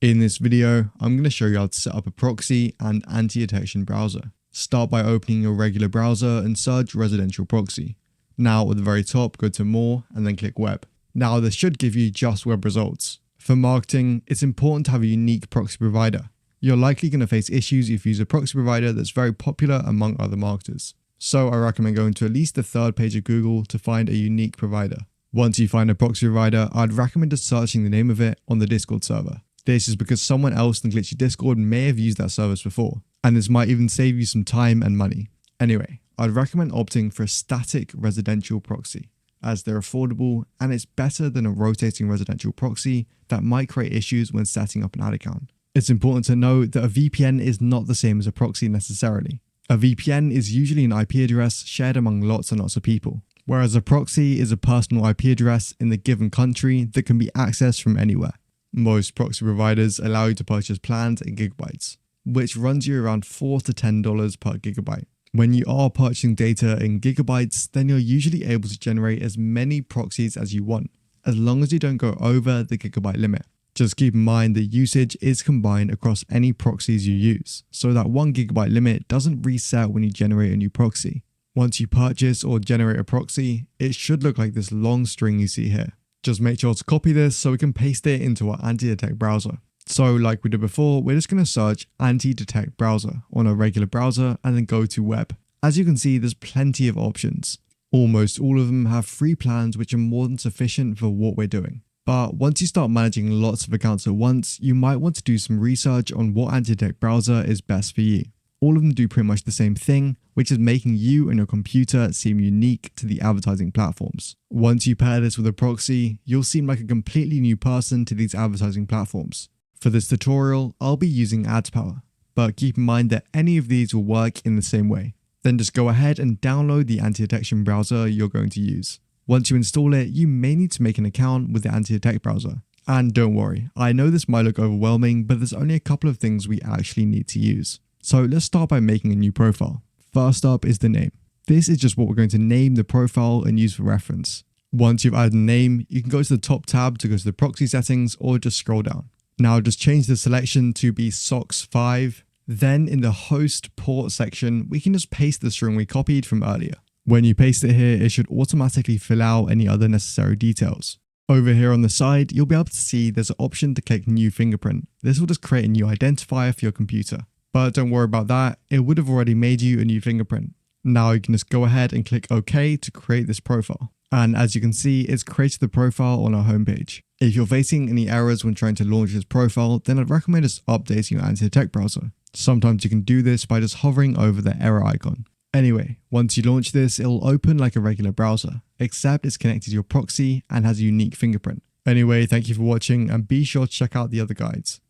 In this video, I'm going to show you how to set up a proxy and anti-detection browser. Start by opening your regular browser and search residential proxy. Now at the very top, go to more and then click web. Now this should give you just web results. For marketing, it's important to have a unique proxy provider. You're likely going to face issues if you use a proxy provider that's very popular among other marketers. So I recommend going to at least the third page of Google to find a unique provider. Once you find a proxy provider, I'd recommend just searching the name of it on the Discord server. This is because someone else in Glitchy Discord may have used that service before, and this might even save you some time and money. Anyway, I'd recommend opting for a static residential proxy, as they're affordable and it's better than a rotating residential proxy that might create issues when setting up an ad account. It's important to note that a VPN is not the same as a proxy necessarily. A VPN is usually an IP address shared among lots and lots of people, whereas a proxy is a personal IP address in the given country that can be accessed from anywhere. Most proxy providers allow you to purchase plans in gigabytes, which runs you around $4 to $10 per gigabyte. When you are purchasing data in gigabytes, then you're usually able to generate as many proxies as you want, as long as you don't go over the gigabyte limit. Just keep in mind that usage is combined across any proxies you use, so that 1 gigabyte limit doesn't reset when you generate a new proxy. Once you purchase or generate a proxy, it should look like this long string you see here. Just make sure to copy this so we can paste it into our anti-detect browser. So like we did before, we're just going to search anti-detect browser on a regular browser and then go to web. As you can see, there's plenty of options. Almost all of them have free plans which are more than sufficient for what we're doing. But once you start managing lots of accounts at once, you might want to do some research on what anti-detect browser is best for you. All of them do pretty much the same thing, which is making you and your computer seem unique to the advertising platforms. Once you pair this with a proxy, you'll seem like a completely new person to these advertising platforms. For this tutorial, I'll be using AdsPower, but keep in mind that any of these will work in the same way. Then just go ahead and download the anti-detection browser you're going to use. Once you install it, you may need to make an account with the anti-detect browser. And don't worry, I know this might look overwhelming, but there's only a couple of things we actually need to use. So let's start by making a new profile. First up is the name. This is just what we're going to name the profile and use for reference. Once you've added a name, you can go to the top tab to go to the proxy settings or just scroll down. Now just change the selection to be SOCKS 5. Then in the host port section, we can just paste the string we copied from earlier. When you paste it here, it should automatically fill out any other necessary details. Over here on the side, you'll be able to see there's an option to click new fingerprint. This will just create a new identifier for your computer. But don't worry about that, it would have already made you a new fingerprint. Now you can just go ahead and click OK to create this profile. And as you can see, it's created the profile on our homepage. If you're facing any errors when trying to launch this profile, then I'd recommend just updating your anti-detect browser. Sometimes you can do this by just hovering over the error icon. Anyway, once you launch this, it'll open like a regular browser, except it's connected to your proxy and has a unique fingerprint. Anyway, thank you for watching and be sure to check out the other guides.